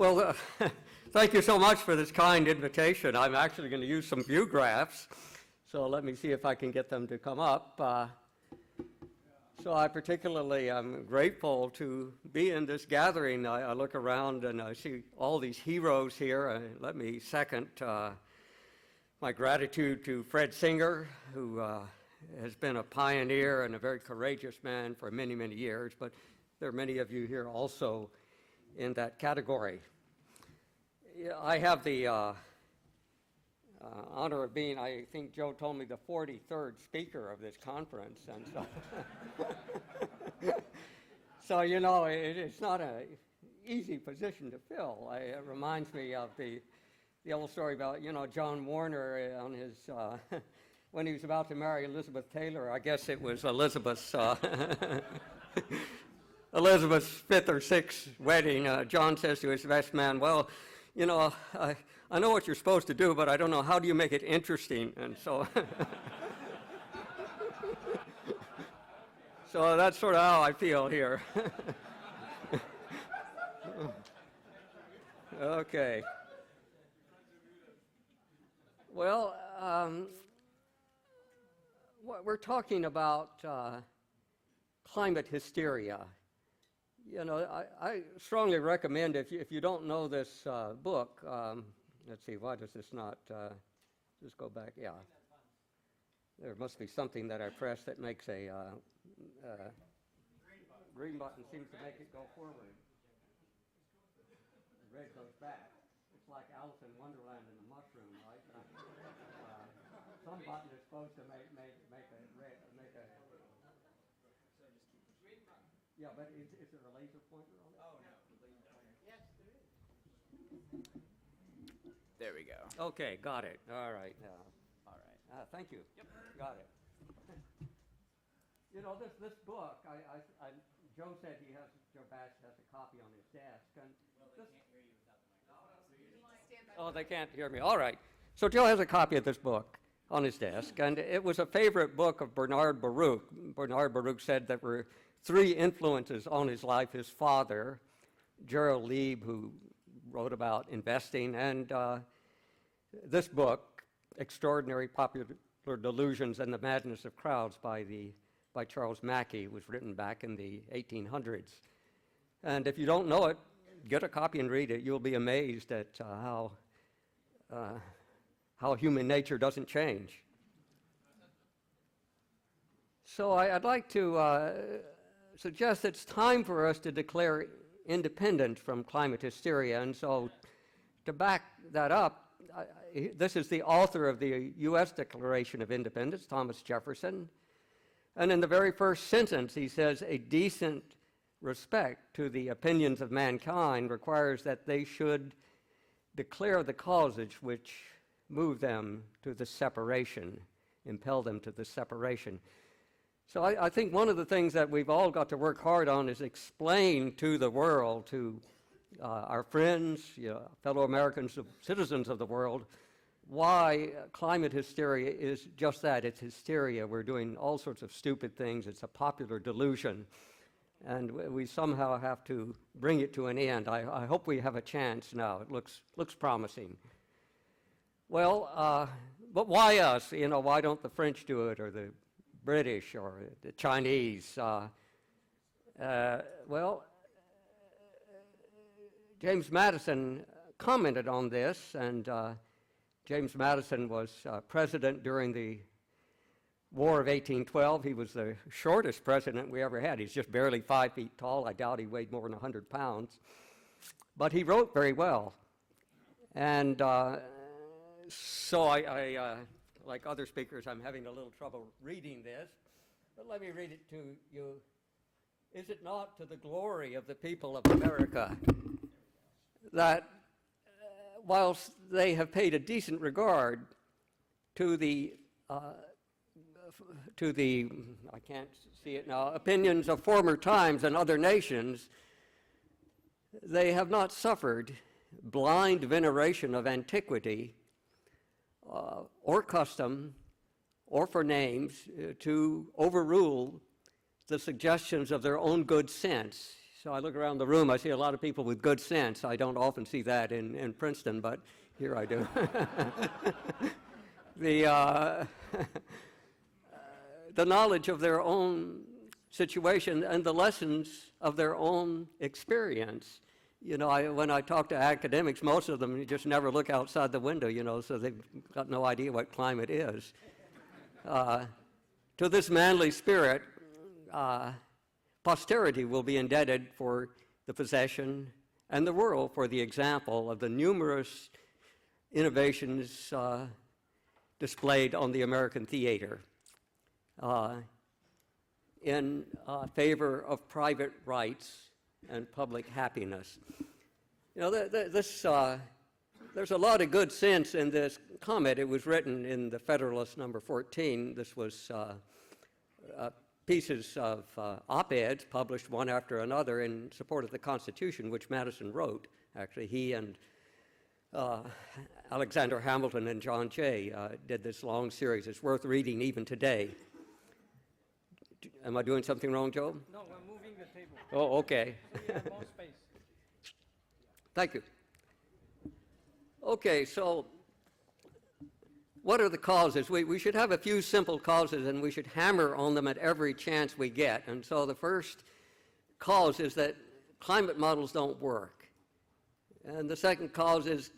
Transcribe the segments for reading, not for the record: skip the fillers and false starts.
Well, thank you so much for this kind invitation. I'm actually going to use some view graphs, so let me see if I can get them to come up. So I particularly am grateful to be in this gathering. I look around and I see all these heroes here. Let me second my gratitude to Fred Singer, who has been a pioneer and a very courageous man for many, many years, but there are many of you here also in that category. I have the honor of being, I think Joe told me, the 43rd speaker of this conference, and so, so you know, it's not an easy position to fill. It reminds me of the old story about, you know, John Warner on his, when he was about to marry Elizabeth Taylor. I guess it was Elizabeth's Elizabeth's fifth or sixth wedding. John says to his best man, well, you know, I know what you're supposed to do, but I don't know, how do you make it interesting? And so, so that's sort of how I feel here. Okay. Well, we're talking about climate hysteria. You know, I strongly recommend, if you don't know this book, let's see, why does this not, just go back, yeah. There must be something that I press that makes a green button seems to make it go forward. The red goes back. It's like Alice in Wonderland and the mushroom, right? Some button is supposed to make a red, yeah, but is there a laser pointer on it? Oh, no. Yes, there is. There we go. Okay, got it. All right. All right. Thank you. Yep. Got it. You know, this book, Joe said Joe Bass has a copy on his desk. And well, they can't hear you without the microphone. Oh, they can't hear me. All right. So Joe has a copy of this book on his desk, and it was a favorite book of Bernard Baruch. Bernard Baruch said there were three influences on his life: his father, Gerald Lieb, who wrote about investing, and this book, Extraordinary Popular Delusions and the Madness of Crowds by Charles Mackay, was written back in the 1800s. And if you don't know it, get a copy and read it. You'll be amazed at how human nature doesn't change. So I'd like to suggest it's time for us to declare independence from climate hysteria. And so to back that up, this is the author of the U.S. Declaration of Independence, Thomas Jefferson. And in the very first sentence, he says, a decent respect to the opinions of mankind requires that they should declare the causes which move them to the separation, impel them to the separation. So I think one of the things that we've all got to work hard on is explain to the world, to our friends, fellow Americans, citizens of the world, why climate hysteria is just that. It's hysteria. We're doing all sorts of stupid things. It's a popular delusion. And we somehow have to bring it to an end. I hope we have a chance now. It looks promising. Well, but why us? Why don't the French do it, or the British, or the Chinese? Well, James Madison commented on this, and James Madison was president during the War of 1812. He was the shortest president we ever had. He's just barely 5 feet tall. I doubt he weighed more than 100 pounds. But he wrote very well. And so I like other speakers, I'm having a little trouble reading this. But let me read it to you. Is it not to the glory of the people of America that whilst they have paid a decent regard to the I can't see it now, opinions of former times and other nations, they have not suffered blind veneration of antiquity or custom or for names to overrule the suggestions of their own good sense. So I look around the room, I see a lot of people with good sense. I don't often see that in Princeton, but here I do. The knowledge of their own situation and the lessons of their own experience. You know, when I talk to academics, most of them just never look outside the window, you know, so they've got no idea what climate is. To this manly spirit, posterity will be indebted for the possession and the world for the example of the numerous innovations displayed on the American theater in favor of private rights and public happiness. You know, there's a lot of good sense in this comment. It was written in the Federalist number 14. This was pieces of op-eds published one after another in support of the Constitution, which Madison wrote. Actually, he and Alexander Hamilton and John Jay did this long series. It's worth reading even today. Am I doing something wrong, Joe? No, we're moving the table. Oh, okay. So you have more space. Thank you. Okay, so what are the causes? We should have a few simple causes, and we should hammer on them at every chance we get. And so the first cause is that climate models don't work. And the second cause is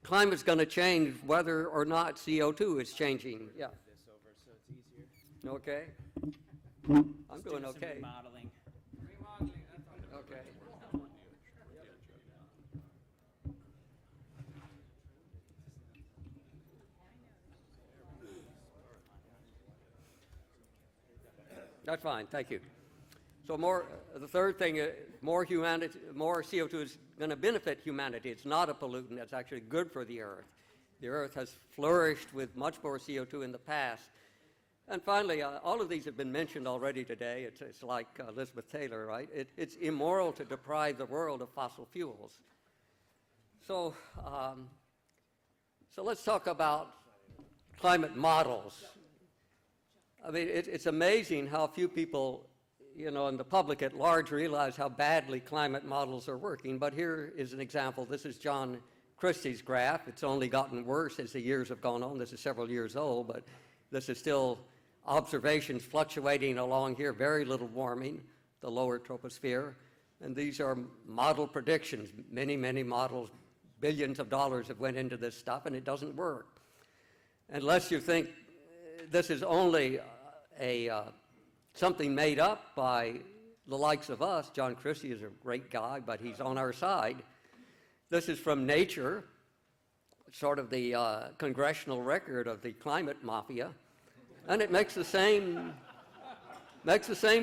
climate's going to change whether or not CO2 is changing. Yeah. This over so it's easier. Okay. I'm doing Some okay. remodeling. Okay. That's fine, thank you. So the third thing, more CO2 is going to benefit humanity. It's not a pollutant, it's actually good for the Earth. The Earth has flourished with much more CO2 in the past. And finally, all of these have been mentioned already today. It's like Elizabeth Taylor, right? It's immoral to deprive the world of fossil fuels. So let's talk about climate models. I mean, it's amazing how few people, you know, and the public at large realize how badly climate models are working. But here is an example. This is John Christie's graph. It's only gotten worse as the years have gone on. This is several years old, but this is still observations fluctuating along here, very little warming, the lower troposphere. And these are model predictions. Many, many models, billions of dollars have went into this stuff, and it doesn't work. Unless you think this is only something made up by the likes of us. John Christie is a great guy, but he's on our side. This is from Nature, sort of the congressional record of the climate mafia. And it makes the same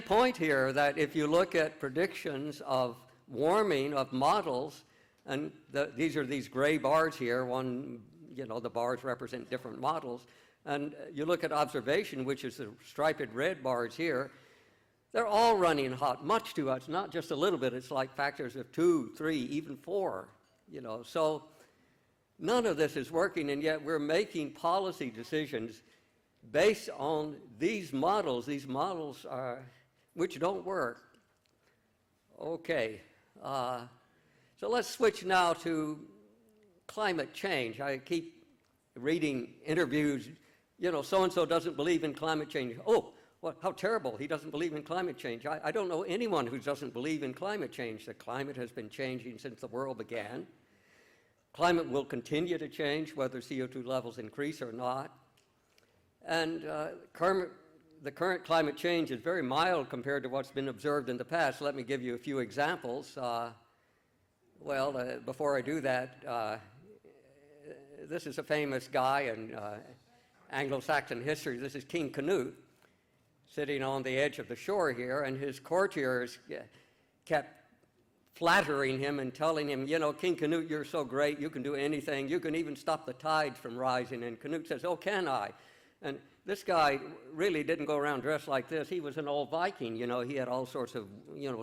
point here, that if you look at predictions of warming of models, and these are these gray bars here, the bars represent different models, and you look at observation, which is the striped red bars here, they're all running hot, much too hot. It's not just a little bit, it's like factors of 2, 3, even 4, So none of this is working, and yet we're making policy decisions based on these models which don't work. Okay, so let's switch now to climate change. I keep reading interviews, so-and-so doesn't believe in climate change. Oh, how terrible, he doesn't believe in climate change. I don't know anyone who doesn't believe in climate change. The climate has been changing since the world began. Climate will continue to change whether CO2 levels increase or not. And the current climate change is very mild compared to what's been observed in the past. Let me give you a few examples. Before I do that, this is a famous guy in Anglo-Saxon history. This is King Canute, sitting on the edge of the shore here, and his courtiers kept flattering him and telling him, King Canute, you're so great, you can do anything, you can even stop the tides from rising. And Canute says, oh, can I? And this guy really didn't go around dressed like this. He was an old Viking, he had all sorts of,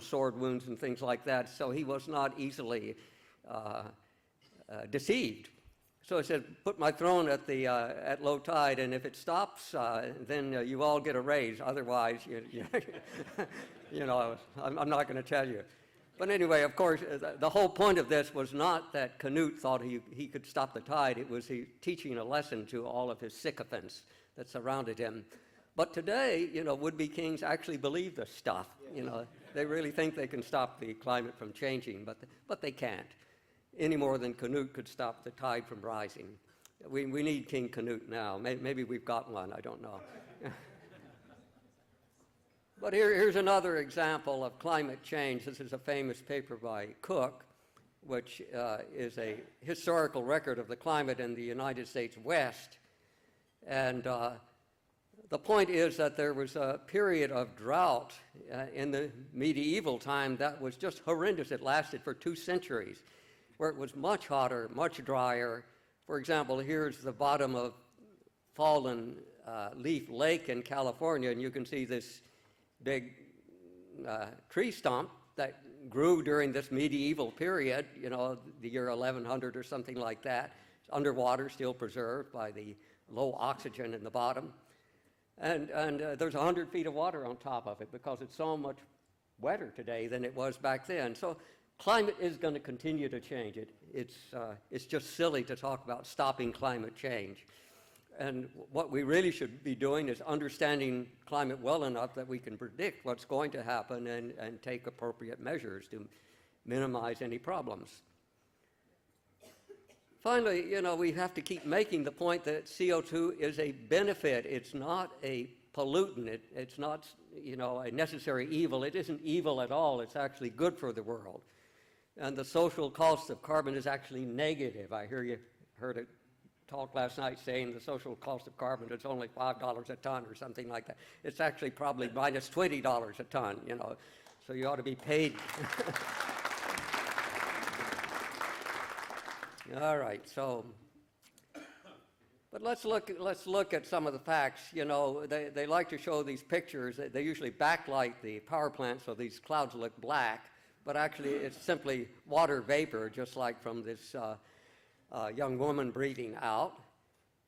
sword wounds and things like that, so he was not easily deceived. So he said, put my throne at low tide, and if it stops, then you all get a raise. Otherwise, I'm not going to tell you. But anyway, of course, the whole point of this was not that Canute thought he could stop the tide. It was he teaching a lesson to all of his sycophants that surrounded him. But today, would-be kings actually believe this stuff. They really think they can stop the climate from changing, but they can't, any more than Canute could stop the tide from rising. We need King Canute now. Maybe we've got one, I don't know. But here's another example of climate change. This is a famous paper by Cook, which is a historical record of the climate in the United States West. And the point is that there was a period of drought in the medieval time that was just horrendous. It lasted for 2 centuries, where it was much hotter, much drier. For example, here's the bottom of Fallen Leaf Lake in California, and you can see this big tree stump that grew during this medieval period, the year 1100 or something like that. It's underwater, still preserved by the low oxygen in the bottom. And there's 100 feet of water on top of it because it's so much wetter today than it was back then. So climate is going to continue to change. It's just silly to talk about stopping climate change. And what we really should be doing is understanding climate well enough that we can predict what's going to happen and take appropriate measures to minimize any problems. Finally, we have to keep making the point that CO2 is a benefit. It's not a pollutant. It's not, a necessary evil. It isn't evil at all. It's actually good for the world. And the social cost of carbon is actually negative. I heard it talk last night saying the social cost of carbon is only $5 a ton or something like that. It's actually probably minus $20 a ton, so you ought to be paid. All right, but let's look at some of the facts. They like to show these pictures. They usually backlight the power plant so these clouds look black, but actually it's simply water vapor, just like from this young woman breathing out.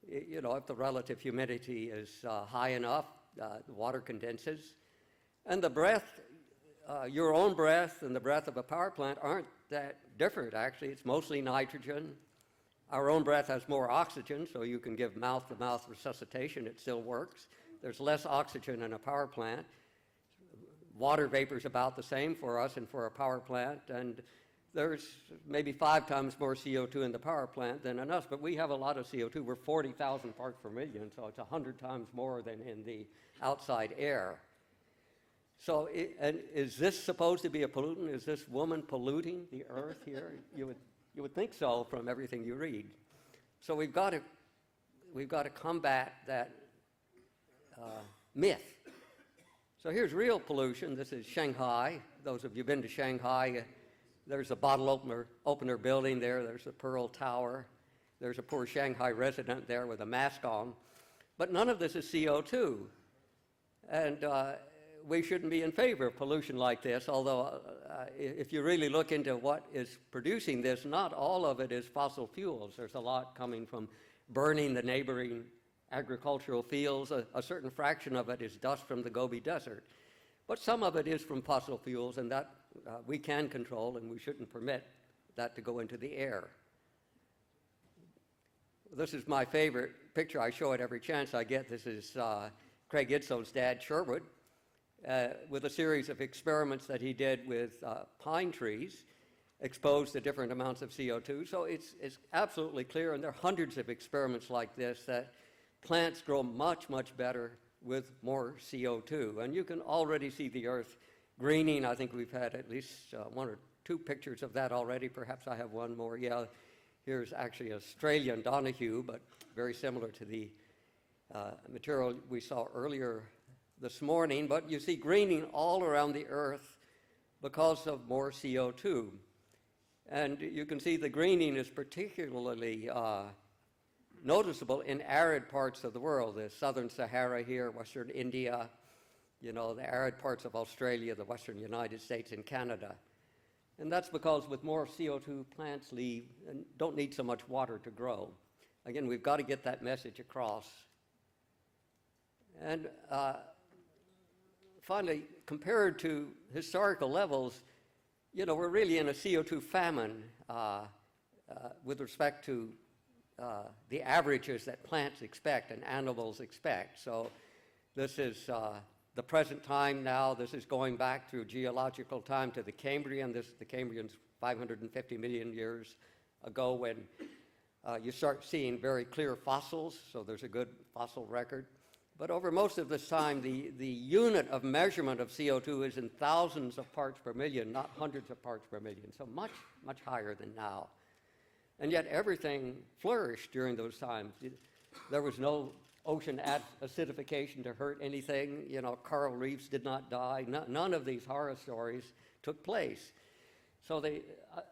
If the relative humidity is high enough, the water condenses. And the breath, your own breath and the breath of a power plant aren't that different, actually. It's mostly nitrogen. Our own breath has more oxygen, so you can give mouth-to-mouth resuscitation. It still works. There's less oxygen in a power plant. Water vapor is about the same for us and for a power plant, and there's maybe 5 times more CO2 in the power plant than in us, but we have a lot of CO2. We're 40,000 parts per million, so it's 100 times more than in the outside air. So, and is this supposed to be a pollutant? Is this woman polluting the earth here? You would think so from everything you read. So we've got to combat that myth. So here's real pollution. This is Shanghai. Those of you who've been to Shanghai, there's a bottle opener building there. There's the Pearl Tower. There's a poor Shanghai resident there with a mask on. But none of this is CO2. And we shouldn't be in favor of pollution like this, although if you really look into what is producing this, not all of it is fossil fuels. There's a lot coming from burning the neighboring agricultural fields. A certain fraction of it is dust from the Gobi Desert. But some of it is from fossil fuels, and that we can control, and we shouldn't permit that to go into the air. This is my favorite picture. I show it every chance I get. This is Craig Itzow's dad, Sherwood, with a series of experiments that he did with pine trees, exposed to different amounts of CO2. So it's absolutely clear, and there are hundreds of experiments like this, that plants grow much, much better with more CO2. And you can already see the earth greening. I think we've had at least 1 or 2 pictures of that already. Perhaps I have one more. Yeah, here's actually Australian Donahue, but very similar to the material we saw earlier this morning. But you see greening all around the earth because of more CO2. And you can see the greening is particularly noticeable in arid parts of the world, the southern Sahara here, western India, the arid parts of Australia, the western United States, and Canada. And that's because with more CO2, plants leave and don't need so much water to grow. Again, we've got to get that message across. And finally, compared to historical levels, you know, we're really in a CO2 famine with respect to the averages that plants expect and animals expect. So this is the present time now. This is going back through geological time to the Cambrian. The Cambrian's 550 million years ago when you start seeing very clear fossils, so there's a good fossil record. But over most of this time, the unit of measurement of CO2 is in thousands of parts per million, not hundreds of parts per million, so much, much higher than now. And yet everything flourished during those times. There was no ocean acidification to hurt anything. You know, coral reefs did not die. None of these horror stories took place. So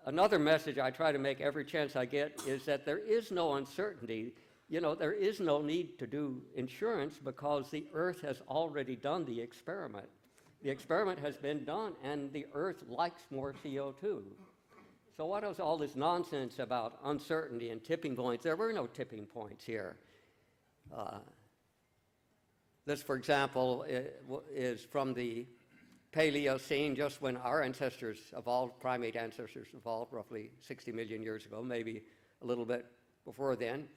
another message I try to make every chance I get is that there is no uncertainty. You know, there is no need to do insurance because the Earth has already done the experiment. The experiment has been done, and the Earth likes more CO2. So what is all this nonsense about uncertainty and tipping points? There were no tipping points here. This, for example, is from the Paleocene, just when our ancestors evolved, primate ancestors evolved roughly 60 million years ago, maybe a little bit before then.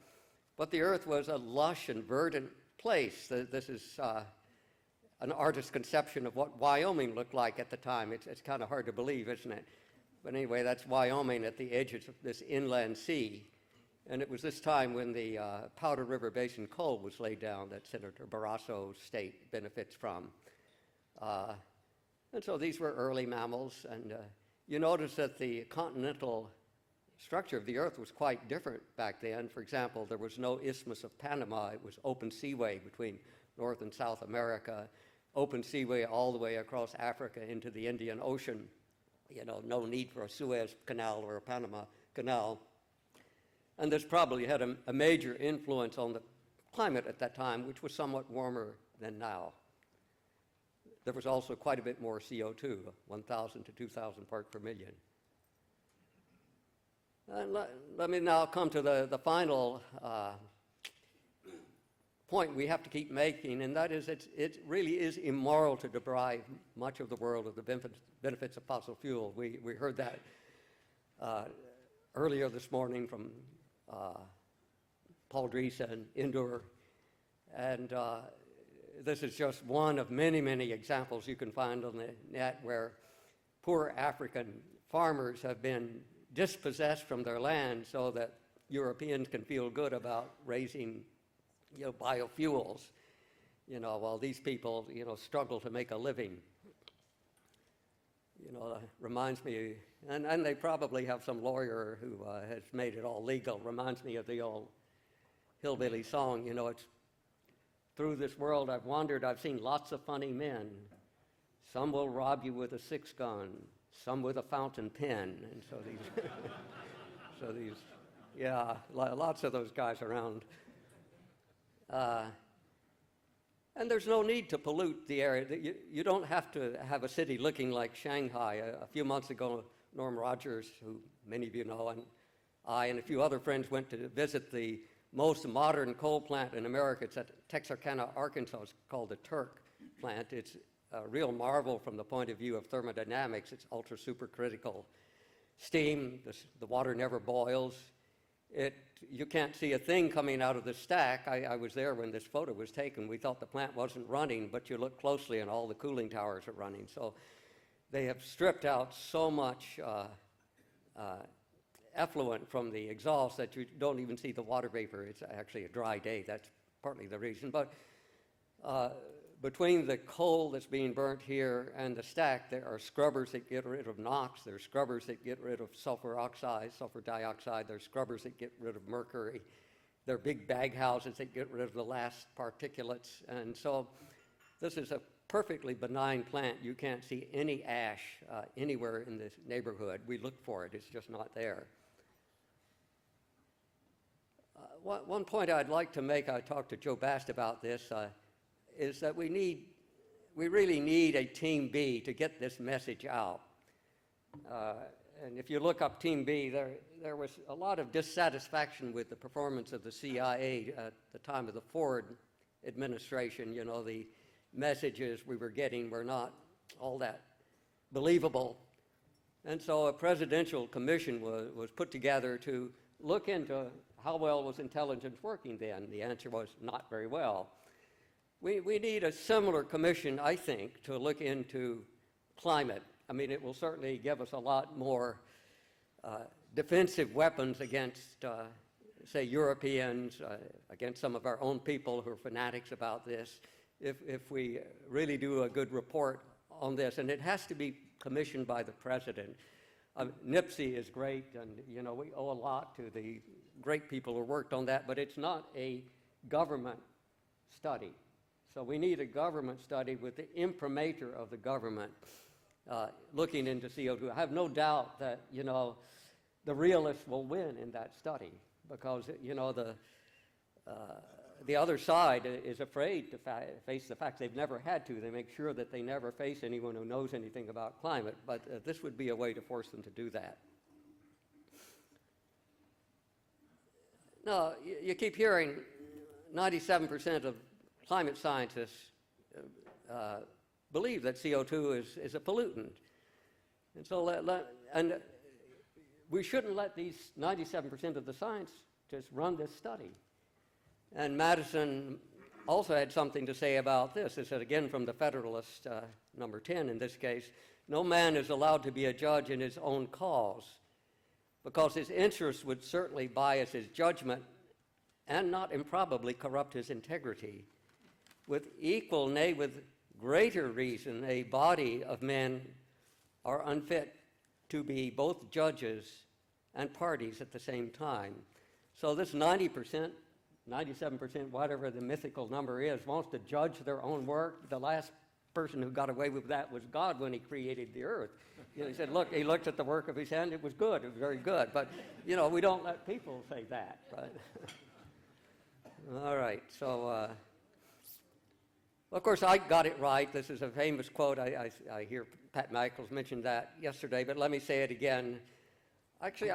But the Earth was a lush and verdant place. This is an artist's conception of what Wyoming looked like at the time. It's kind of hard to believe, isn't it? But anyway, that's Wyoming at the edges of this inland sea. And it was this time when the Powder River Basin coal was laid down that Senator Barrasso's state benefits from. And so these were early mammals. And you notice that the continental structure of the Earth was quite different back then. For example, there was no Isthmus of Panama. It was open seaway between North and South America, open seaway all the way across Africa into the Indian Ocean. You know, no need for a Suez Canal or a Panama Canal. And this probably had a major influence on the climate at that time, which was somewhat warmer than now. There was also quite a bit more CO2, 1,000 to 2,000 parts per million. And let me now come to the final point we have to keep making, and that is it really is immoral to deprive much of the world of the benefits of fossil fuel. We heard that earlier this morning from Paul Dries and Indur, and this is just one of many, many examples you can find on the net where poor African farmers have been dispossessed from their land so that Europeans can feel good about raising, you know, biofuels, you know, while these people, you know, struggle to make a living. You know, reminds me, and they probably have some lawyer who has made it all legal. Reminds me of the old hillbilly song, you know, it's, through this world I've wandered, I've seen lots of funny men. Some will rob you with a 6-gun, some with a fountain pen, and so these, yeah, lots of those guys around. And there's no need to pollute the area. You don't have to have a city looking like Shanghai. A few months ago, Norm Rogers, who many of you know, and I and a few other friends went to visit the most modern coal plant in America. It's at Texarkana, Arkansas. It's called the Turk Plant. It's a real marvel from the point of view of thermodynamics. It's ultra supercritical steam. The water never boils. You can't see a thing coming out of the stack. I was there when this photo was taken. We thought the plant wasn't running, but you look closely and all the cooling towers are running. So they have stripped out so much effluent from the exhaust that you don't even see the water vapor. It's actually a dry day. That's partly the reason. But between the coal that's being burnt here and the stack, there are scrubbers that get rid of NOx. There are scrubbers that get rid of sulfur oxide, sulfur dioxide. There are scrubbers that get rid of mercury. There are big bag houses that get rid of the last particulates. And so this is a perfectly benign plant. You can't see any ash anywhere in this neighborhood. We looked for it. It's just not there. One point I'd like to make, I talked to Joe Bast about this, is that we really need a Team B to get this message out. And if you look up Team B, there was a lot of dissatisfaction with the performance of the CIA at the time of the Ford administration. You know, the messages we were getting were not all that believable. And so a presidential commission was put together to look into how well was intelligence working then. The answer was not very well. We need a similar commission, I think, to look into climate. I mean, it will certainly give us a lot more defensive weapons against, say, Europeans, against some of our own people who are fanatics about this, if we really do a good report on this. And it has to be commissioned by the president. NIPSI is great, and you know we owe a lot to the great people who worked on that, but it's not a government study. So we need a government study with the imprimatur of the government looking into CO2. I have no doubt that, you know, the realists will win in that study because, you know, the other side is afraid to face the facts. They've never had to. They make sure that they never face anyone who knows anything about climate, but this would be a way to force them to do that. Now, you keep hearing 97% of climate scientists believe that CO2 is a pollutant. And so we shouldn't let these 97% of the scientists just run this study. And Madison also had something to say about this. This is again from the Federalist, number 10 in this case. No man is allowed to be a judge in his own cause because his interests would certainly bias his judgment and not improbably corrupt his integrity. With equal, nay, with greater reason, a body of men are unfit to be both judges and parties at the same time. So this 90%, 97%, whatever the mythical number is, wants to judge their own work. The last person who got away with that was God when he created the earth. You know, he said, look, he looked at the work of his hand, it was good, it was very good. But, you know, we don't let people say that, right? All right, so, of course, I got it right. This is a famous quote. I hear Pat Michaels mention that yesterday, but let me say it again. Actually,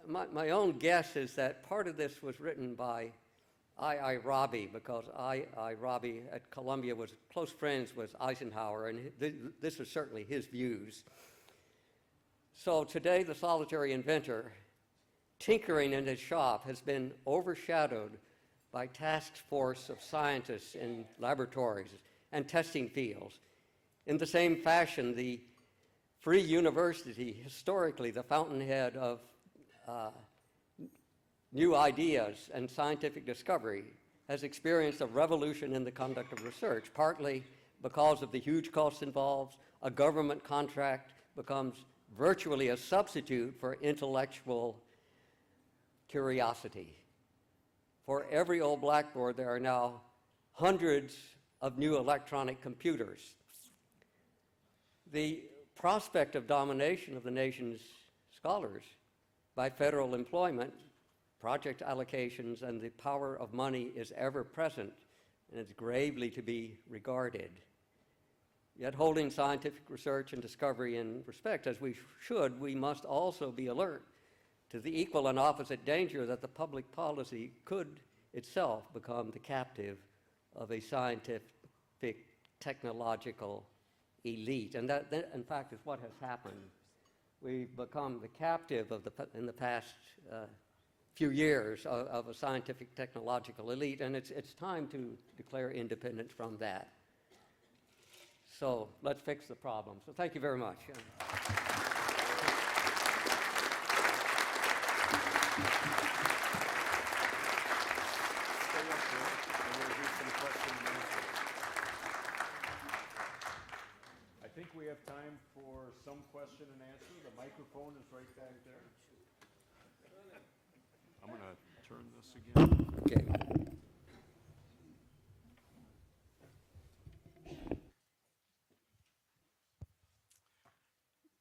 my own guess is that part of this was written by I. Rabi, because I. Rabi at Columbia was close friends with Eisenhower, and this is certainly his views. So today, the solitary inventor, tinkering in his shop, has been overshadowed by task force of scientists in laboratories and testing fields. In the same fashion, the Free University, historically the fountainhead of new ideas and scientific discovery, has experienced a revolution in the conduct of research, partly because of the huge costs involved. A government contract becomes virtually a substitute for intellectual curiosity. For every old blackboard, there are now hundreds of new electronic computers. The prospect of domination of the nation's scholars by federal employment, project allocations, and the power of money is ever present, and it's gravely to be regarded. Yet holding scientific research and discovery in respect, as we should, we must also be alert to the equal and opposite danger that the public policy could itself become the captive of a scientific technological elite. And that in fact, is what has happened. We've become the captive of in the past few years of a scientific technological elite, and it's time to declare independence from that. So let's fix the problem. So thank you very much. I think we have time for some question and answer. The microphone is right back there. I'm going to turn this again. Okay.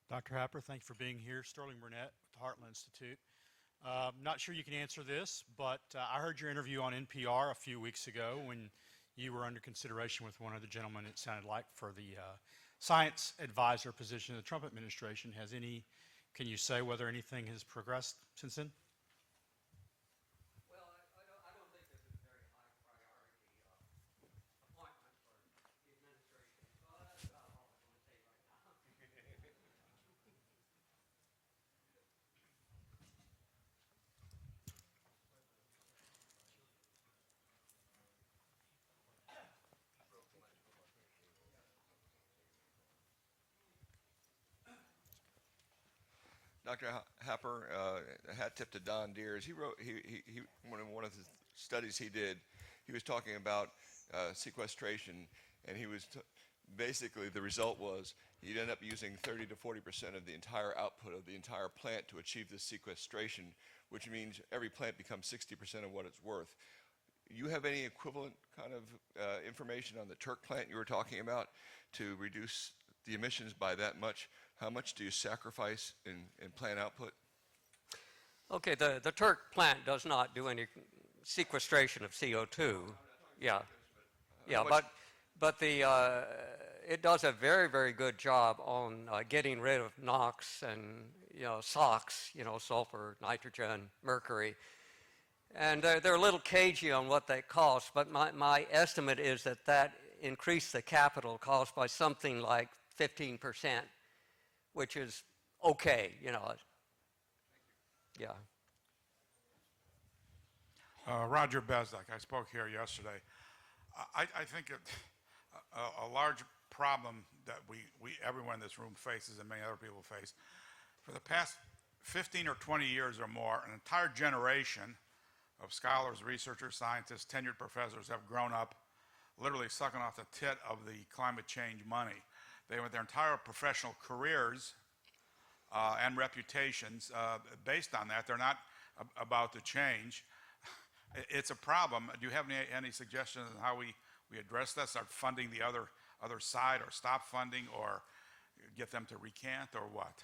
Dr. Happer, thank you for being here. Sterling Burnett with the Heartland Institute. Not sure you can answer this, but I heard your interview on NPR a few weeks ago when you were under consideration with one of the gentlemen, it sounded like, for the science advisor position of the Trump administration. Can you say whether anything has progressed since then? Well, I don't think this is a very high priority appointment for the administration. So that's about all I want to say right now. Dr. Happer, a hat tip to Don Deers. He wrote one of the studies he did. He was talking about sequestration, and he was basically the result was you'd end up using 30 to 40% of the entire output of the entire plant to achieve this sequestration, which means every plant becomes 60% of what it's worth. You have any equivalent kind of information on the Turk plant you were talking about to reduce the emissions by that much? How much do you sacrifice in plant output? Okay, the Turk plant does not do any sequestration of CO2. Yeah, yeah, but it does a very, very good job on getting rid of NOx and SOx, sulfur, nitrogen, mercury. And they're a little cagey on what they cost, but my estimate is that increased the capital cost by something like 15%, which is okay, yeah. Roger Bezdek, I spoke here yesterday. I think a large problem that everyone in this room faces and many other people face, for the past 15 or 20 years or more, an entire generation of scholars, researchers, scientists, tenured professors have grown up literally sucking off the tit of the climate change money. They went their entire professional careers and reputations based on that. They're not about to change. It's a problem. Do you have any suggestions on how we address this? Start funding the other side, or stop funding, or get them to recant, or what?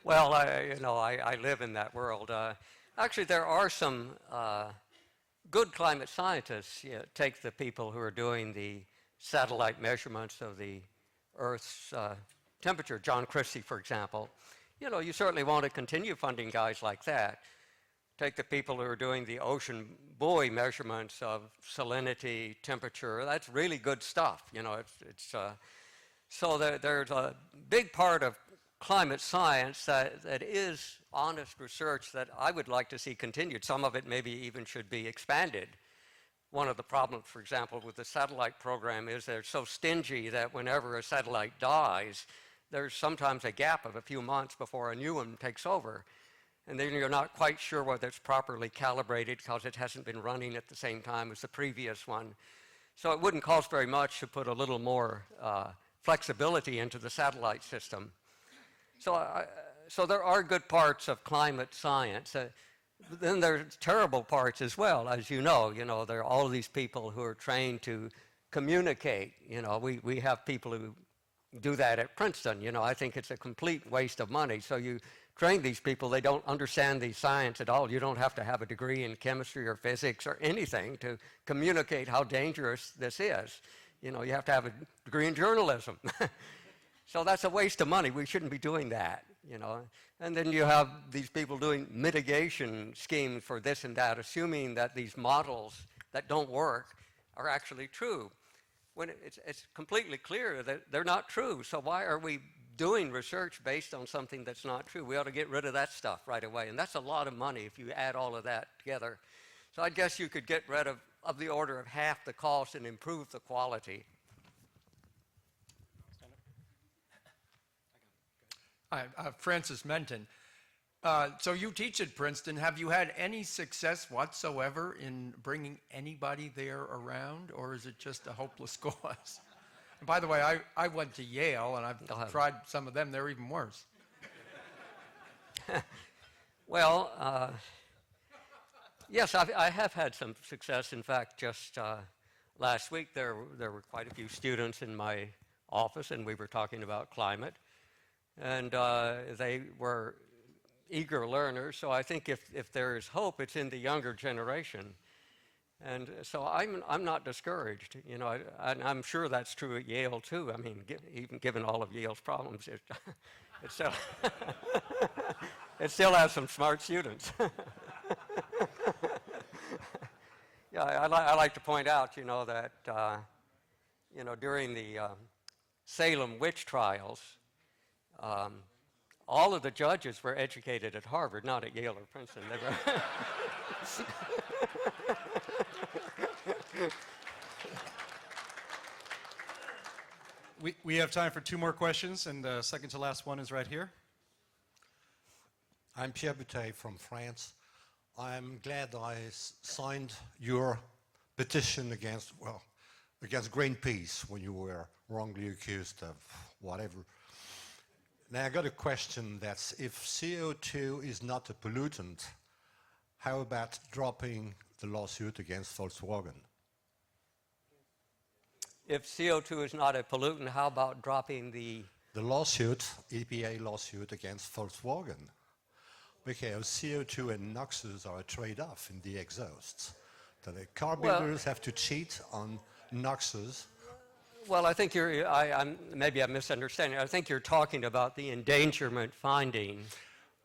Well, I live in that world. Actually, there are some good climate scientists. Take the people who are doing the satellite measurements of the Earth's temperature. John Christie, for example. You certainly want to continue funding guys like that. Take the people who are doing the ocean buoy measurements of salinity, temperature. That's really good stuff. So there's a big part of climate science that is honest research that I would like to see continued. Some of it maybe even should be expanded. One of the problems, for example, with the satellite program is they're so stingy that whenever a satellite dies, there's sometimes a gap of a few months before a new one takes over. And then you're not quite sure whether it's properly calibrated because it hasn't been running at the same time as the previous one. So it wouldn't cost very much to put a little more flexibility into the satellite system. So there are good parts of climate science. Then there's terrible parts as well, as you know. There are all these people who are trained to communicate. We have people who do that at Princeton. I think it's a complete waste of money. So you train these people, they don't understand the science at all. You don't have to have a degree in chemistry or physics or anything to communicate how dangerous this is. You have to have a degree in journalism. So that's a waste of money. We shouldn't be doing that, And then you have these people doing mitigation schemes for this and that, assuming that these models that don't work are actually true, when it's completely clear that they're not true. So why are we doing research based on something that's not true? We ought to get rid of that stuff right away. And that's a lot of money if you add all of that together. So I guess you could get rid of the order of half the cost and improve the quality. Hi, Francis Menton. So you teach at Princeton. Have you had any success whatsoever in bringing anybody there around, or is it just a hopeless cause? And by the way, I went to Yale, and I've tried some of them. They're even worse. Well, yes, I have had some success. In fact, just last week there were quite a few students in my office, and we were talking about climate. And they were eager learners, so I think if there is hope, it's in the younger generation. And so I'm not discouraged, and I'm sure that's true at Yale too. I mean, even given all of Yale's problems, it still it still has some smart students. Yeah, I like to point out, that during the Salem witch trials, all of the judges were educated at Harvard, not at Yale or Princeton. They were We have time for two more questions, and the second to last one is right here. I'm Pierre Boutet from France. I'm glad I signed your petition against Greenpeace when you were wrongly accused of whatever. Now I got a question that's, if CO2 is not a pollutant, how about dropping the lawsuit against Volkswagen? If CO2 is not a pollutant, how about dropping the lawsuit, EPA lawsuit against Volkswagen? Because CO2 and NOxes are a trade-off in the exhausts. So the car builders have to cheat on NOxes. Well, I think maybe I'm misunderstanding. I think you're talking about the endangerment finding,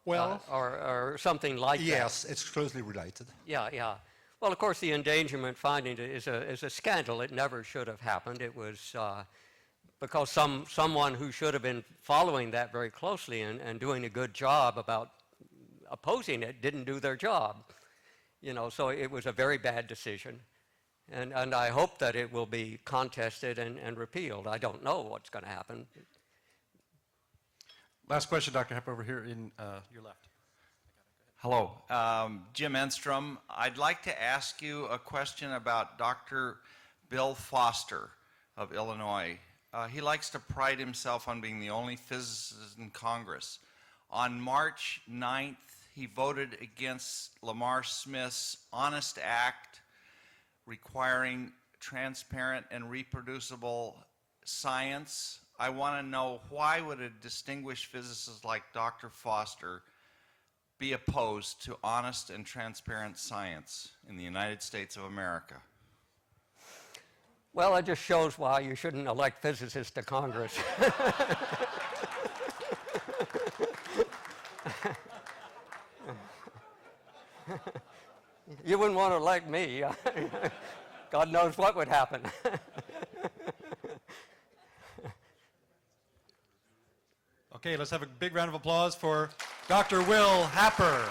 Well, or something like that. yes, it's closely related. Yeah, yeah. Well, of course, the endangerment finding is a scandal. It never should have happened. It was because someone who should have been following that very closely and doing a good job about opposing it didn't do their job. You know, so it was a very bad decision. And I hope that it will be contested and repealed. I don't know what's going to happen. Last question, Dr. Happer, over here in your left. Hello, Jim Enstrom. I'd like to ask you a question about Dr. Bill Foster of Illinois. He likes to pride himself on being the only physicist in Congress. On March 9th, he voted against Lamar Smith's Honest Act requiring transparent and reproducible science. I want to know, why would a distinguished physicist like Dr. Foster be opposed to honest and transparent science in the United States of America? Well, it just shows why you shouldn't elect physicists to Congress. You wouldn't want to elect me. God knows what would happen. Okay, let's have a big round of applause for Dr. Will Happer.